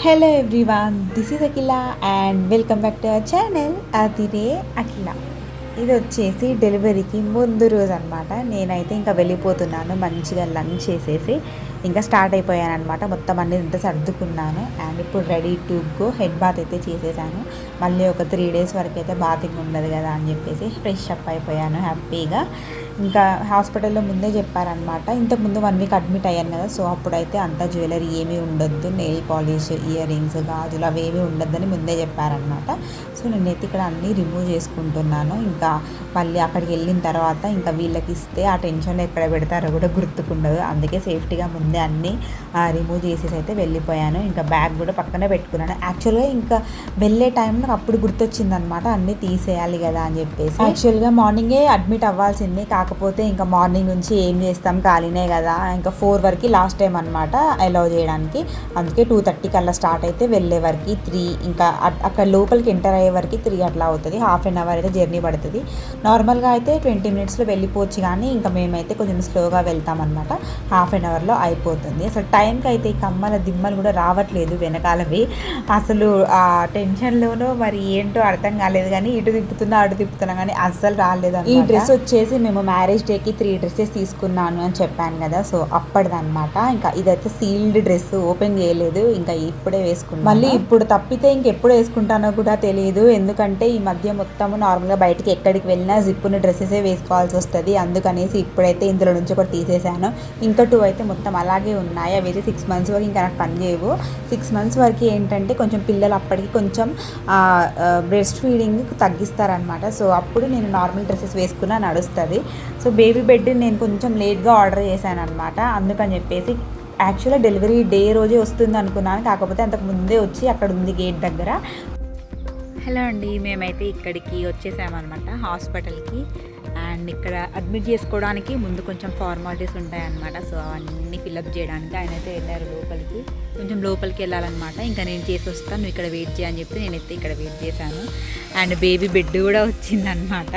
Hello everyone, this is Akila and welcome back to our channel Adire Akila. ఇది వచ్చేసి డెలివరీకి ముందు రోజు అనమాట. నేనైతే ఇంకా వెళ్ళిపోతున్నాను, మంచిగా లంచ్ చేసేసి ఇంకా స్టార్ట్ అయిపోయాను అనమాట. మొత్తం అన్ని ఇంత సర్దుకున్నాను అండ్ ఇప్పుడు ready to go. Head bath అయితే చేసేసాను. మళ్ళీ ఒక 3 days వరకు అయితే బాతింగ్ ఉండదు కదా అని చెప్పేసి ఫ్రెష్ అప్ అయిపోయాను హ్యాపీగా. ఇంకా హాస్పిటల్లో ముందే చెప్పారనమాట. ఇంతకుముందు 1 week అడ్మిట్ అయ్యాను కదా, సో అప్పుడైతే అంత జ్యువెలరీ ఏమీ ఉండొద్దు, నెయిల్ పాలిష్, ఇయర్ రింగ్స్, గాజులు అవి ఏమీ ఉండొద్దని ముందే చెప్పారనమాట. సో నేనైతే ఇక్కడ అన్నీ రిమూవ్ చేసుకుంటున్నాను. ఇంకా మళ్ళీ అక్కడికి వెళ్ళిన తర్వాత ఇంకా వీళ్ళకి ఇస్తే ఆ టెన్షన్లో ఎక్కడ పెడతారో కూడా గుర్తుకుండదు. అందుకే సేఫ్టీగా ముందే అన్నీ రిమూవ్ చేసేసి అయితే వెళ్ళిపోయాను. ఇంకా బ్యాగ్ కూడా పక్కనే పెట్టుకున్నాను. యాక్చువల్గా ఇంకా వెళ్ళే టైంలో అప్పుడు గుర్తొచ్చింది అనమాట, అన్నీ తీసేయాలి కదా అని చెప్పేసి. యాక్చువల్గా మార్నింగే అడ్మిట్ అవ్వాల్సింది, కాకపోతే ఇంకా మార్నింగ్ నుంచి ఏం చేస్తాం, ఖాళీనే కదా. ఇంకా 4 వరకు లాస్ట్ టైం అనమాట అలౌ చేయడానికి. అందుకే 2:30 కల్లా స్టార్ట్ అయితే వెళ్ళే వరకు 3, ఇంకా అక్కడ లోపలికి ఎంటర్ అయ్యే వరకు 3 అట్లా అవుతుంది. హాఫ్ అన్ అవర్ అయితే జర్నీ పడుతుంది. నార్మల్గా అయితే 20 minutesలో వెళ్ళిపోవచ్చు, కానీ ఇంకా మేమైతే కొంచెం స్లోగా వెళ్తామన్నమాట. హాఫ్ అన్ అవర్లో అయిపోతుంది. అసలు టైంకి అయితే ఈ కమ్మల దిమ్మలు కూడా రావట్లేదు వెనకాలవి. అసలు ఆ టెన్షన్లోనూ మరి ఏంటో అర్థం కాలేదు, కానీ ఇటు తిప్పుతున్నా అటు తిప్పుతున్నా కానీ అస్సలు రాలేదు. ఈ డ్రెస్ వచ్చేసి మేము మ్యారేజ్ డేకి 3 dresses తీసుకున్నాను అని చెప్పాను కదా, సో అప్పటిదన్నమాట. ఇంకా ఇదైతే సీల్డ్ డ్రెస్, ఓపెన్ చేయలేదు, ఇంకా ఇప్పుడే వేసుకున్నాను. మళ్ళీ ఇప్పుడు తప్పితే ఇంకెప్పుడు వేసుకుంటానో కూడా తెలియదు, ఎందుకంటే ఈ మధ్య మొత్తము నార్మల్గా బయటికి ఎక్కడికి వెళ్ళినా జిప్పుని డ్రెస్సెసే వేసుకోవాల్సి వస్తుంది. అందుకనేసి ఇప్పుడైతే ఇందులో నుంచి ఒకటి తీసేసాను. ఇంకా 2 అయితే మొత్తం అలాగే ఉన్నాయి. అవి అయితే 6 months వరకు ఇంకా నాకు పని చేయవు. 6 months వరకు ఏంటంటే కొంచెం పిల్లలు అప్పటికి కొంచెం బ్రెస్ట్ ఫీడింగ్ తగ్గిస్తారనమాట. సో అప్పుడు నేను నార్మల్ డ్రెస్సెస్ వేసుకున్నా నడుస్తుంది. సో బేబీ బెడ్ నేను కొంచెం లేట్గా ఆర్డర్ చేశాను అనమాట. అందుకని చెప్పేసి యాక్చువల్గా డెలివరీ డే రోజే వస్తుంది అనుకున్నాను, కాకపోతే అంతకు ముందే వచ్చి అక్కడ ఉంది గేట్ దగ్గర. హలో అండి, మేమైతే ఇక్కడికి వచ్చేసామన్నమాట హాస్పిటల్కి. అండ్ ఇక్కడ అడ్మిట్ చేసుకోవడానికి ముందు కొంచెం ఫార్మాలిటీస్ ఉంటాయన్నమాట. సో అవన్నీ ఫిల్అప్ చేయడానికి ఆయన అయితే వెళ్ళారు లోపలికి. కొంచెం లోపలికి వెళ్ళాలన్నమాట. ఇంకా నేను చేసి వస్తాను, నువ్వు ఇక్కడ వెయిట్ చేయని చెప్తే నేనైతే ఇక్కడ వెయిట్ చేశాను. అండ్ బేబీ బెడ్ కూడా వచ్చిందనమాట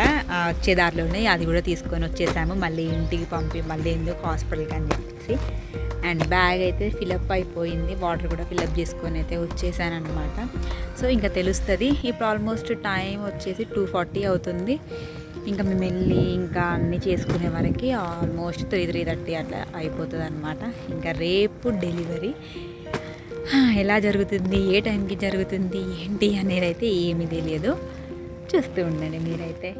వచ్చే దారిలోనే, అది కూడా తీసుకొని వచ్చేసాము. మళ్ళీ ఇంటికి మళ్ళీ ఎందుకు హాస్పిటల్కి అని చెప్పేసి. అండ్ బ్యాగ్ అయితే ఫిలప్ అయిపోయింది, వాటర్ కూడా ఫిలప్ చేసుకొని అయితే వచ్చేసాను అనమాట. సో ఇంకా తెలుస్తుంది. ఇప్పుడు ఆల్మోస్ట్ టైం వచ్చేసి 2:40 అవుతుంది. ఇంకా మేము వెళ్ళి ఇంకా అన్నీ చేసుకునే వరకు ఆల్మోస్ట్ 3:30 అట్లా అయిపోతుంది అనమాట. ఇంకా రేపు డెలివరీ ఎలా జరుగుతుంది, ఏ టైంకి జరుగుతుంది ఏంటి అనేది అయితే ఏమీ తెలియదు. చూస్తూ ఉండండి మీరైతే.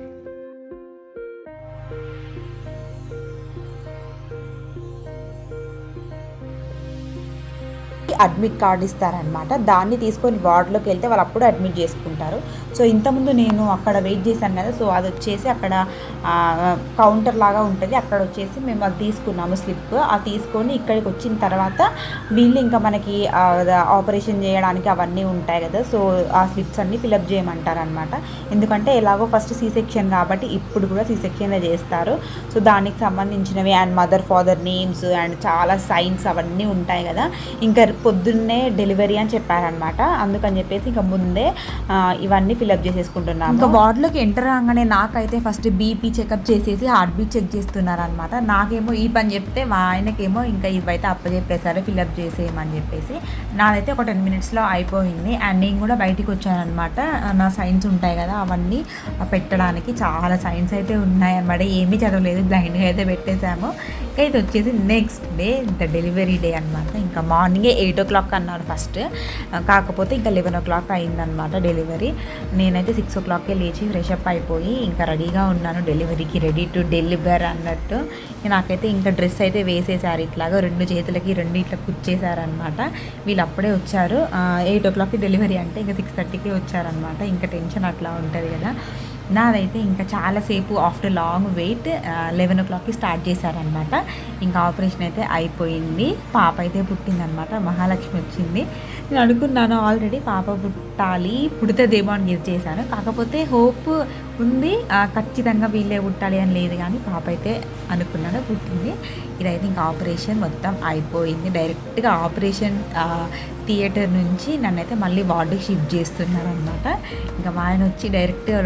అడ్మిట్ కార్డు ఇస్తారనమాట. దాన్ని తీసుకొని వార్డులోకి వెళ్తే వాళ్ళు అప్పుడు అడ్మిట్ చేసుకుంటారు. సో ఇంతకుముందు నేను అక్కడ వెయిట్ చేశాను కదా, సో అది వచ్చేసి అక్కడ కౌంటర్ లాగా ఉంటుంది. అక్కడ వచ్చేసి మేము అది తీసుకున్నాము స్లిప్. అది తీసుకొని ఇక్కడికి వచ్చిన తర్వాత వీళ్ళు ఇంకా మనకి ఆపరేషన్ చేయడానికి అవన్నీ ఉంటాయి కదా, సో ఆ స్లిప్స్ అన్నీ ఫిలప్ చేయమంటారనమాట. ఎందుకంటే ఎలాగో ఫస్ట్ C-section కాబట్టి ఇప్పుడు కూడా C-sectionలో చేస్తారు. సో దానికి సంబంధించినవి and mother father names and చాలా సైన్స్ అవన్నీ ఉంటాయి కదా. ఇంకా పొద్దున్నే డెలివరీ అని చెప్పారనమాట. అందుకని చెప్పేసి ఇంకా ముందే ఇవన్నీ ఫిలప్ చేసేసుకుంటున్నాము. ఇంకా వార్డులోకి ఎంటర్ అవ్వగానే నాకైతే ఫస్ట్ బీపీ చెకప్ చేసేసి హార్ట్ బీట్ చెక్ చేస్తున్నారనమాట. నాకేమో ఈ పని చెప్తే మా ఆయనకేమో ఇంకా ఇవైతే అప్పచెప్పేసారు ఫిలప్ చేసేయమని చెప్పేసి. నాదైతే ఒక 10 minutesలో అయిపోయింది. అండ్ నేను కూడా బయటికి వచ్చానమాట. నా సైన్స్ ఉంటాయి కదా అవన్నీ పెట్టడానికి. చాలా సైన్స్ అయితే ఉన్నాయన్నమాట. ఏమీ చదవలేదు, బ్లైండ్గా అయితే పెట్టేశాము. ఇంకా ఇది వచ్చేసి next day the delivery day అనమాట. ఇంకా మార్నింగే 8 o'clock అన్నారు ఫస్ట్, కాకపోతే ఇంకా 11 o'clock అయిందనమాట డెలివరీ. నేనైతే 6 o'clockకే లేచి ఫ్రెష్ అప్ అయిపోయి ఇంకా రెడీగా ఉన్నాను డెలివరీకి, రెడీ టు డెలివర్ అన్నట్టు. నాకైతే ఇంకా డ్రెస్ అయితే వేసేసారు, ఇట్లాగా 2 చేతులకి 2 ఇట్లా కుచ్చేసారనమాట. వీళ్ళు అప్పుడే వచ్చారు. 8 o'clockకి డెలివరీ అంటే ఇంకా 6:30కి వచ్చారనమాట. ఇంకా టెన్షన్ అట్లా ఉంటుంది కదా. నాదైతే ఇంకా చాలాసేపు ఆఫ్టర్ లాంగ్ వెయిట్ 11 o'clockకి స్టార్ట్ చేశారనమాట. ఇంకా ఆపరేషన్ అయితే అయిపోయింది. పాప అయితే పుట్టిందనమాట, మహాలక్ష్మి వచ్చింది. నేను అనుకున్నాను ఆల్రెడీ పాప పుట్టాలి, పుడుతుందేమో అని చేశాను. కాకపోతే హోప్ ఉంది. ఖచ్చితంగా వీళ్ళే పుట్టాలి అని లేదు కానీ పాప అయితే అనుకున్నాను పుట్టింది. ఇదైతే ఇంకా ఆపరేషన్ మొత్తం అయిపోయింది. డైరెక్ట్గా ఆపరేషన్ థియేటర్ నుంచి నన్నైతే మళ్ళీ వార్డుకి షిఫ్ట్ చేస్తున్నారనమాట. ఇంకా మా ఆయన వచ్చి డైరెక్ట్గా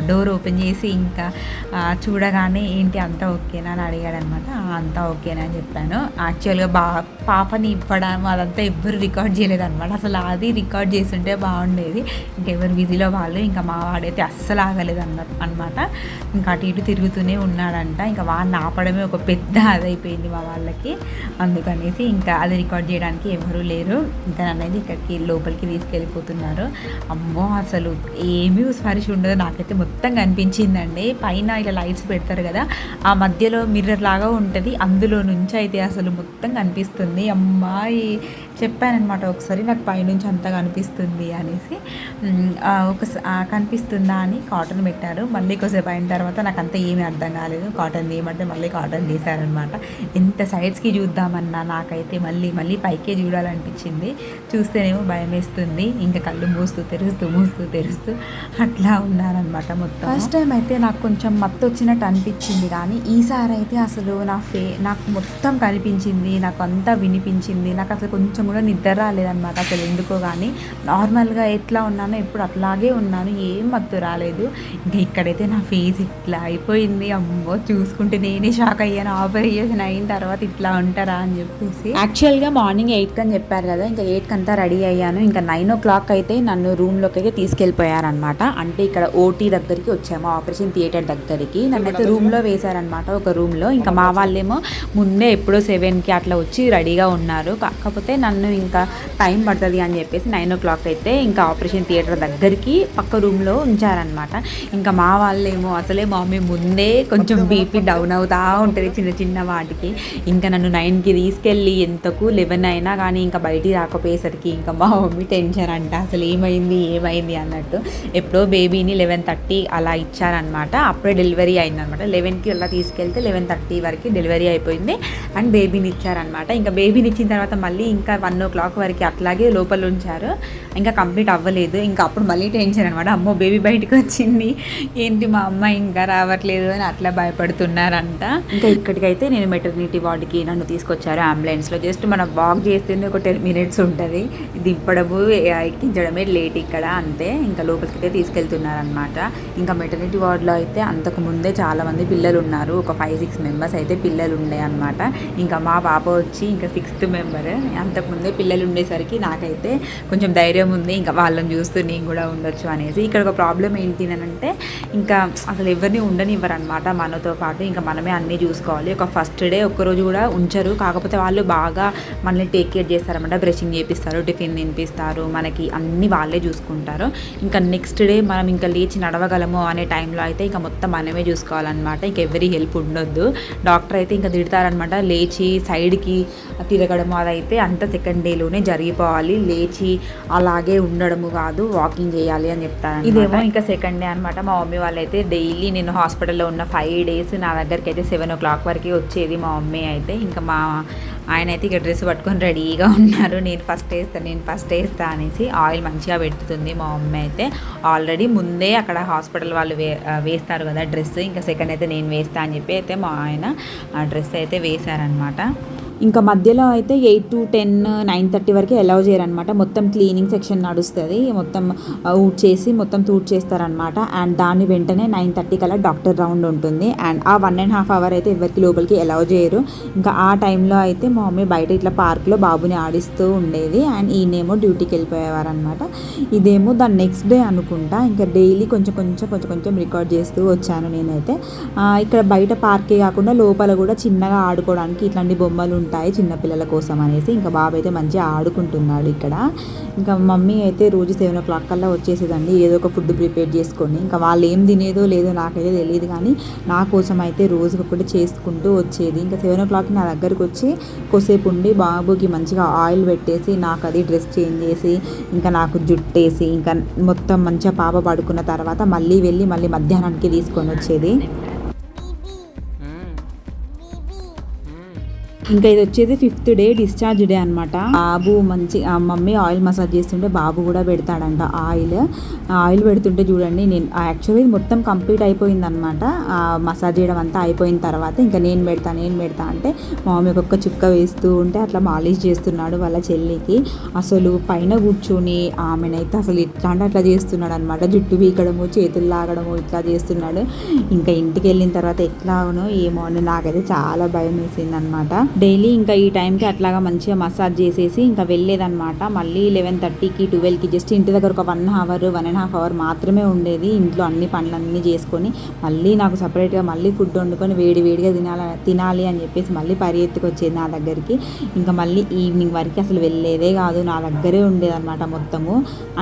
డోర్ ఓపెన్ చేసి ఇంకా చూడగానే ఏంటి అంతా ఓకేనా అని అడిగాడనమాట. అంతా ఓకేనా అని చెప్పాను. యాక్చువల్గా పాపని ఇవ్వడం అదంతా ఎవ్వరు రికార్డ్ చేయలేదన్నమాట. అసలు అది రికార్డ్ చేస్తుంటే బాగుండేది. ఇంకెవరు బిజీలో వాళ్ళు. ఇంకా మా వాడైతే అస్సలు ఆగలేదు అనమాట. ఇంకా అటు ఇటు తిరుగుతూనే ఉన్నాడంట. ఇంకా వాడిని ఆపడమే ఒక పెద్ద అదైపోయింది మా వాళ్ళకి. అందుకనేసి ఇంకా అది రికార్డ్ చేయడానికి ఎవరూ లేరు. ఇంకా నన్నైతే ఇక్కడికి లోపలికి తీసుకెళ్ళిపోతున్నారు. అమ్మో అసలు ఏమీ స్పర్శ ఉండదు. నాకైతే మొత్తం కనిపించిందండి. పైన ఇలా లైట్స్ పెడతారు కదా, ఆ మధ్యలో మిర్రర్ లాగా ఉంటుంది. అందులో నుంచి అయితే అసలు మొత్తం కనిపిస్తుంది. అమ్మాయి చెప్పానమాట ఒకసారి, నాకు పైనుంచి అంతా కనిపిస్తుంది అనేసి. కనిపిస్తుందా అని కాటన్ పెట్టారు. మళ్ళీ కొద్దిసేపు అయిన తర్వాత నాకు అంతా ఏమీ అర్థం కాలేదు. కాటన్ తీయమంటే మళ్ళీ కాటన్ తీశారనమాట. ఎంత సైడ్స్కి చూద్దామన్నా నాకైతే మళ్ళీ మళ్ళీ పైకే చూడాలనిపించింది. చూస్తేనేమో భయం వేస్తుంది. ఇంకా కళ్ళు మూస్తూ తెరుస్తూ అట్లా ఉన్నారనమాట మొత్తం. ఫస్ట్ టైం అయితే నాకు కొంచెం మత్తు వచ్చినట్టు అనిపించింది, కానీ ఈసారి అయితే అసలు నాకు మొత్తం కనిపించింది. నాకు అంతా వినిపించింది. నాకు అసలు కొంచెం కూడా నిద్ర రాలేదనమాట. అసలు ఎందుకో కానీ నార్మల్గా ఎట్లా ఉన్నానో ఎప్పుడు అట్లాగే ఉన్నాను. ఏం మత్తు రాలేదు. ఇంకా ఇక్కడైతే నా ఫేస్ ఇట్లా అయిపోయింది. అమ్మో చూసుకుంటే నేనే షాక్ అయ్యాను. ఆపరేషన్ అయిన తర్వాత ఇట్లా ఉంటారా అని చెప్పేసి. యాక్చువల్గా మార్నింగ్ 8 అని చెప్పారు కదా, ఇంకా 8 అంతా రెడీ అయ్యాను. ఇంకా 9 o'clock అయితే నన్ను రూమ్లోకి అయితే తీసుకెళ్ళిపోయారనమాట. అంటే ఇక్కడ ఓటీ దగ్గరికి వచ్చాము, ఆపరేషన్ థియేటర్ దగ్గరికి. నన్నైతే రూమ్లో వేశారనమాట, ఒక రూమ్లో. ఇంకా మా వాళ్ళేమో ముందే ఎప్పుడో 7కి అట్లా వచ్చి రెడీగా ఉన్నారు. కాకపోతే నన్ను ఇంకా టైం పడుతుంది అని చెప్పేసి 9 o'clock అయితే ఇంకా ఆపరేషన్ థియేటర్ దగ్గరికి పక్క రూమ్లో ఉంచారనమాట. ఇంకా మా వాళ్ళేమో అసలే మమ్మీ ముందే కొంచెం బీపీ డౌన్ అవుతూ ఉంటుంది చిన్న చిన్న వాటికి. ఇంకా నన్ను 9కి తీసుకెళ్ళి ఎంతకు 11 అయినా కానీ ఇంకా బయటికి రాకపోయేసరికి ఇంకా మా మమ్మీ టెన్షన్ అంట, అసలు ఏమైంది అన్నట్టు. ఎప్పుడో బేబీని 11:30 అలా ఇచ్చారనమాట. అప్పుడే డెలివరీ అయిందనమాట. 11కి అలా తీసుకెళ్తే 11:30 వరకు డెలివరీ అయిపోయింది అండ్ బేబీని ఇచ్చారనమాట. ఇంకా బేబీని ఇచ్చిన తర్వాత మళ్ళీ ఇంకా 1 o'clock వరకు అట్లాగే లోపల ఉంచారు. ఇంకా కంప్లీట్ అవ్వలేదు. ఇంకా అప్పుడు మళ్ళీ టెన్షన్ అనమాట. అమ్మో బేబీ బయటకు వచ్చింది, ఏంటి మా అమ్మ ఇంకా రావట్లేదు అని అట్లా భయపడుతున్నారంట. ఇంకా ఇక్కడికైతే నేను మెటర్నిటీ వార్డుకి నన్ను తీసుకొచ్చారు అంబులెన్స్లో. జస్ట్ మనం వాక్ చేస్తేనే ఒక 10 minutes ఉంటుంది. దింపడము ఎక్కించడమే లేట్ ఇక్కడ, అంతే. ఇంకా లోపలికైతే తీసుకెళ్తున్నారనమాట. ఇంకా మెటర్నిటీ వార్డులో అయితే అంతకుముందే చాలామంది పిల్లలు ఉన్నారు. ఒక 5-6 members అయితే పిల్లలు ఉండే అనమాట. ఇంకా మా పాప వచ్చి ఇంకా 6th member. అంతకుముందే పిల్లలు ఉండేసరికి నాకైతే కొంచెం ధైర్యం ఉంది, ఇంకా వాళ్ళని చూస్తూ నేను కూడా ఉండొచ్చు అనేసి. ఇక్కడ ఒక ప్రాబ్లం ఏంటి అంటే ఇంకా అసలు ఎవరిని ఉండనివ్వరు అనమాట మనతో పాటు. ఇంకా మనమే అన్నీ చూసుకోవాలి. ఒక ఫస్ట్ డే ఒక్కరోజు కూడా ఉంచరు. కాకపోతే వాళ్ళు బాగా మనల్ని టేక్ కేర్ చేస్తారన్నమాట. బ్రషింగ్ చేపిస్తారు, టిఫిన్ తినిపిస్తారు, మనకి అన్నీ వాళ్ళే చూసుకుంటారు. ఇంకా నెక్స్ట్ డే మనం ఇంకా లేచి నడవగలము అనే టైంలో అయితే ఇంకా మొత్తం మనమే చూసుకోవాలన్నమాట. ఇంకా ఎవరి హెల్ప్ ఉండొద్దు. డాక్టర్ అయితే ఇంకా తిడతారనమాట, లేచి సైడ్కి తిరగడము అదైతే అంత సెకండ్ డేలోనే జరిగిపోవాలి, లేచి అలాగే ఉండడము కాదు, వాకింగ్ చేయాలి అని చెప్తారు. ఇదేమో ఇంకా సెకండ్ డే అనమాట. మా మమ్మీ వాళ్ళైతే డైలీ నేను హాస్పిటల్లో ఉన్న 5 days నా దగ్గరికి అయితే 7 o'clock వరకు వచ్చేది మా మమ్మీ అయితే. ఇంకా మా ఆయన అయితే ఇక డ్రెస్ పట్టుకొని రెడీగా ఉన్నారు, నేను ఫస్ట్ వేస్తా అనేసి. ఆయిల్ మంచిగా పెడుతుంది మా మమ్మీ అయితే. ఆల్రెడీ ముందే అక్కడ హాస్పిటల్ వాళ్ళు వేస్తారు కదా డ్రెస్. ఇంకా సెకండ్ అయితే నేను వేస్తా అని చెప్పి అయితే మా ఆయన ఆ డ్రెస్ అయితే వేశారనమాట. ఇంకా మధ్యలో అయితే 8 to 10, 9:30 వరకు అలౌ చేయరనమాట. మొత్తం క్లీనింగ్ సెక్షన్ నడుస్తుంది. మొత్తం ఊడ్చేసి మొత్తం చేస్తారనమాట. అండ్ దాని వెంటనే 9:30 కల్లా డాక్టర్ రౌండ్ ఉంటుంది. అండ్ ఆ 1.5 hour అయితే ఎవరికి లోపలికి అలౌ చేయరు. ఇంకా ఆ టైంలో అయితే మా మమ్మీ బయట ఇట్లా పార్క్లో బాబుని ఆడిస్తూ ఉండేది. అండ్ ఈయనేమో డ్యూటీకి వెళ్ళిపోయేవారు అనమాట. ఇదేమో దాని నెక్స్ట్ డే అనుకుంటా. ఇంకా డైలీ కొంచెం రికార్డ్ చేస్తూ వచ్చాను నేనైతే. ఇక్కడ బయట పార్కే కాకుండా లోపల కూడా చిన్నగా ఆడుకోవడానికి ఇట్లాంటి బొమ్మలు ఉంటాయి చిన్నపిల్లల కోసం అనేసి. ఇంకా బాబు అయితే మంచిగా ఆడుకుంటున్నాడు ఇక్కడ. ఇంకా మమ్మీ అయితే రోజు 7 o'clock కల్లా వచ్చేసేదండి, ఏదో ఒక ఫుడ్ ప్రిపేర్ చేసుకొని. ఇంకా వాళ్ళు ఏం తినేదో లేదో నాకైతే తెలియదు, కానీ నా కోసం అయితే రోజుకి ఒకటి చేసుకుంటూ వచ్చేది. ఇంకా 7 o'clock నా దగ్గరకు వచ్చి కొద్దిసేపు ఉండి బాబుకి మంచిగా ఆయిల్ పెట్టేసి నాకు అది డ్రెస్ చేంజ్ చేసి ఇంకా నాకు జుట్టేసి ఇంకా మొత్తం మంచిగా పాప పడుకున్న తర్వాత మళ్ళీ మధ్యాహ్నానికి తీసుకొని వచ్చేది. ఇంకా ఇది వచ్చేసి 5th డే డిశ్చార్జ్ డే అనమాట. బాబు మంచి మమ్మీ ఆయిల్ మసాజ్ చేస్తుంటే బాబు కూడా పెడతాడంట ఆయిల్ పెడుతుంటే చూడండి. నేను యాక్చువల్లీ మొత్తం కంప్లీట్ అయిపోయింది అనమాట. మసాజ్ చేయడం అంతా అయిపోయిన తర్వాత ఇంకా నేను పెడతా అంటే మా మమ్మీ ఒక్కొక్క చుక్క వేస్తూ ఉంటే అట్లా మాలిష్ చేస్తున్నాడు వాళ్ళ చెల్లికి. అసలు పైన కూర్చొని ఆమెనైతే అసలు ఇట్లా అంటే అట్లా చేస్తున్నాడు అనమాట. జుట్టు పీకడము, చేతులు లాగడము ఇట్లా చేస్తున్నాడు. ఇంకా ఇంటికి వెళ్ళిన తర్వాత ఎట్లాగనో ఏమో అని నాకైతే చాలా భయం వేసింది అనమాట. డైలీ ఇంకా ఈ టైంకి అట్లాగా మంచిగా మసాజ్ చేసేసి ఇంకా వెళ్ళేదన్నమాట. మళ్ళీ 11:30కి 12కి జస్ట్ ఇంటి దగ్గర ఒక 1 అవర్ 1.5 అవర్ మాత్రమే ఉండేది. ఇంట్లో అన్ని పనులన్నీ చేసుకొని మళ్ళీ నాకు సపరేట్గా మళ్ళీ ఫుడ్ వండుకొని వేడిగా తినాలి అని చెప్పేసి మళ్ళీ పరిగెత్తుకు వచ్చేది నా దగ్గరికి. ఇంకా మళ్ళీ ఈవినింగ్ వరకు అసలు వెళ్ళేదే కాదు, నా దగ్గరే ఉండేదన్నమాట మొత్తము.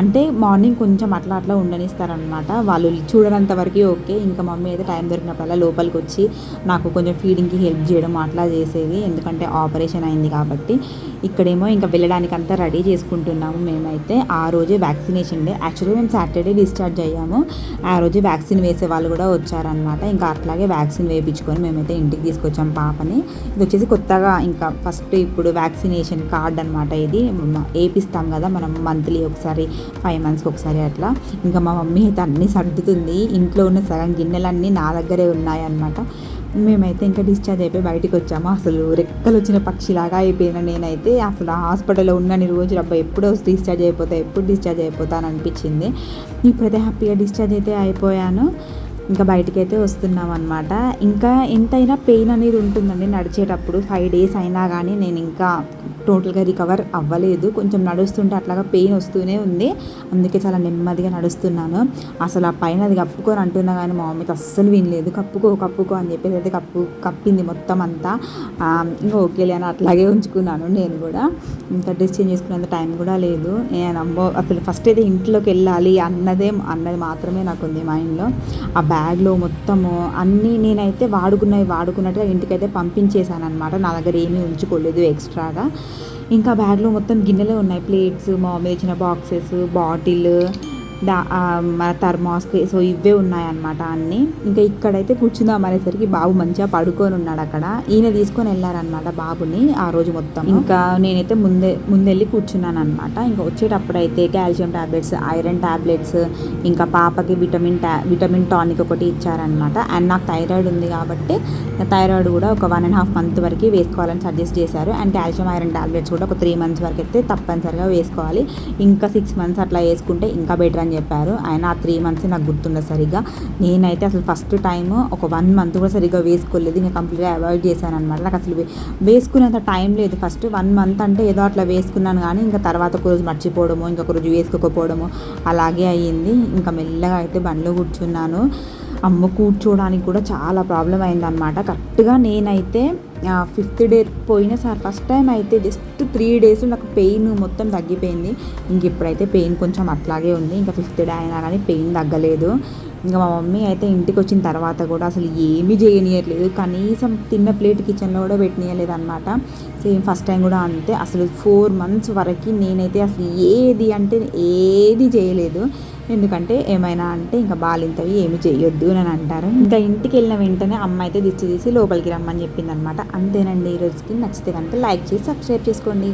అంటే మార్నింగ్ కొంచెం అట్లా ఉండనిస్తారనమాట, వాళ్ళు చూడనంత వరకు ఓకే. ఇంకా మమ్మీ అయితే టైం దొరికినప్పుడల్లా లోపలికి వచ్చి నాకు కొంచెం ఫీడింగ్కి హెల్ప్ చేయడం అట్లా చేసేది, ఎందుకంటే ఆపరేషన్ అయింది కాబట్టి. ఇక్కడేమో ఇంకా వెళ్ళడానికి అంతా రెడీ చేసుకుంటున్నాము మేమైతే. ఆ రోజే వ్యాక్సినేషన్ డే. యాక్చువల్గా మేము సాటర్డే డిశ్చార్జ్ అయ్యాము. ఆ రోజు వ్యాక్సిన్ వేసే వాళ్ళు కూడా వచ్చారనమాట. ఇంకా అట్లాగే వ్యాక్సిన్ వేయించుకొని మేమైతే ఇంటికి తీసుకొచ్చాం పాపని. ఇది వచ్చేసి కొత్తగా ఇంకా ఫస్ట్ ఇప్పుడు వ్యాక్సినేషన్ కార్డ్ అనమాట. ఇది వేపిస్తాం కదా మనం మంత్లీ ఒకసారి, 5 monthsకి ఒకసారి అట్లా. ఇంకా మా మమ్మీ అయితే అన్నీ సర్దుతుంది. ఇంట్లో ఉన్న సగం గిన్నెలన్నీ నా దగ్గరే ఉన్నాయన్నమాట. మేమైతే ఇంకా డిశ్చార్జ్ అయిపోయి బయటకు వచ్చాము. అసలు రెక్కలు వచ్చిన పక్షిలాగా అయిపోయినా నేనైతే. అసలు హాస్పిటల్లో ఉన్నన్ని రోజులు అబ్బాయి ఎప్పుడు డిశ్చార్జ్ అయిపోతా అని అనిపించింది. ఇప్పుడైతే హ్యాపీగా డిశ్చార్జ్ అయితే అయిపోయాను. ఇంకా బయటికి అయితే వస్తున్నాం అనమాట. ఇంకా ఎంతైనా పెయిన్ అనేది ఉంటుందండి నడిచేటప్పుడు. 5 days అయినా కానీ నేను ఇంకా టోటల్గా రికవర్ అవ్వలేదు. కొంచెం నడుస్తుంటే అట్లాగా పెయిన్ వస్తూనే ఉంది. అందుకే చాలా నెమ్మదిగా నడుస్తున్నాను. అసలు ఆ పైన అది కప్పుకొని అంటున్నా కానీ మా మమ్మీకి అస్సలు వినలేదు. కప్పుకో అని చెప్పేసి అయితే కప్పింది మొత్తం అంతా. ఇంకా ఓకేలే అని అట్లాగే ఉంచుకున్నాను నేను కూడా. ఇంకా డ్రెస్ చేంజ్ చేసుకునేంత టైం కూడా లేదు. నేను అసలు ఫస్ట్ అయితే ఇంట్లోకి వెళ్ళాలి అన్నది మాత్రమే నాకు ఉంది మైండ్లో. ఆ బ్యాగ్లో మొత్తము అన్నీ నేనైతే వాడుకున్నట్టుగా ఇంటికైతే పంపించేశాను అనమాట. నా దగ్గర ఏమీ ఉంచుకోలేదు ఎక్స్ట్రాగా. ఇంకా బ్యాగ్లో మొత్తం గిన్నెలే ఉన్నాయి, ప్లేట్స్, మా మమ్మీ ఇచ్చిన బాక్సెస్, బాటిల్, మన థర్మాస్, సో ఇవే ఉన్నాయన్నమాట అన్నీ. ఇంకా ఇక్కడైతే కూర్చుందాం అనేసరికి బాబు మంచిగా పడుకొని ఉన్నాడు అక్కడ. ఈయన తీసుకొని వెళ్ళారనమాట బాబుని ఆ రోజు మొత్తం. ఇంకా నేనైతే ముందెళ్ళి కూర్చున్నాను అనమాట. ఇంకా వచ్చేటప్పుడు అయితే కాల్షియం టాబ్లెట్స్, ఐరన్ టాబ్లెట్స్, ఇంకా పాపకి విటమిన్ టానిక్ ఒకటి ఇచ్చారనమాట. అండ్ నాకు థైరాయిడ్ ఉంది కాబట్టి థైరాయిడ్ కూడా ఒక 1.5 months వరకు వేసుకోవాలని సజెస్ట్ చేశారు. అండ్ కాల్షియం ఐరన్ టాబ్లెట్స్ కూడా ఒక 3 months వరకు అయితే తప్పనిసరిగా వేసుకోవాలి. ఇంకా 6 months అట్లా వేసుకుంటే ఇంకా బెటర్ అని చెప్పారు. ఆయన ఆ 3 months నాకు గుర్తుండదు సరిగ్గా. నేనైతే అసలు ఫస్ట్ టైం ఒక 1 month కూడా సరిగ్గా వేసుకోలేదు. ఇంకా కంప్లీట్గా అవాయిడ్ చేశాను అనమాట. నాకు అసలు వేసుకునేంత టైం లేదు. ఫస్ట్ 1 month అంటే ఏదో అట్లా వేసుకున్నాను కానీ ఇంకా తర్వాత ఒక రోజు మర్చిపోవడము, ఇంకొక రోజు వేసుకోకపోవడము అలాగే అయ్యింది. ఇంకా మెల్లగా అయితే బండిలో కూర్చున్నాను. కూర్చోవడానికి కూడా చాలా ప్రాబ్లం అయిందనమాట. కరెక్ట్గా నేనైతే 5th day పోయినసారి ఫస్ట్ టైం అయితే జస్ట్ 3 days నాకు పెయిన్ మొత్తం తగ్గిపోయింది. ఇంక ఇప్పుడైతే పెయిన్ కొంచెం అట్లాగే ఉంది. ఇంకా 5th day అయినా కానీ పెయిన్ తగ్గలేదు. ఇంకా మా మమ్మీ అయితే ఇంటికి వచ్చిన తర్వాత కూడా అసలు ఏమీ చేయనియట్లేదు. కనీసం తిన్న ప్లేట్ కిచెన్లో కూడా పెట్టనియలేదు అనమాట. సేమ్ ఫస్ట్ టైం కూడా అంతే. అసలు 4 months వరకు నేనైతే అసలు ఏది చేయలేదు. ఎందుకంటే ఏమైనా అంటే ఇంకా బాలింతవి ఏమి చేయొద్దు అని అంటారు. ఇంకా ఇంటికి వెళ్ళిన వెంటనే అమ్మ అయితే దిష్టి తీసి లోపలికి రమ్మని చెప్పింది అనమాట. అంతేనండి ఈరోజుకి. నచ్చితే కనుక లైక్ చేసి సబ్స్క్రైబ్ చేసుకోండి.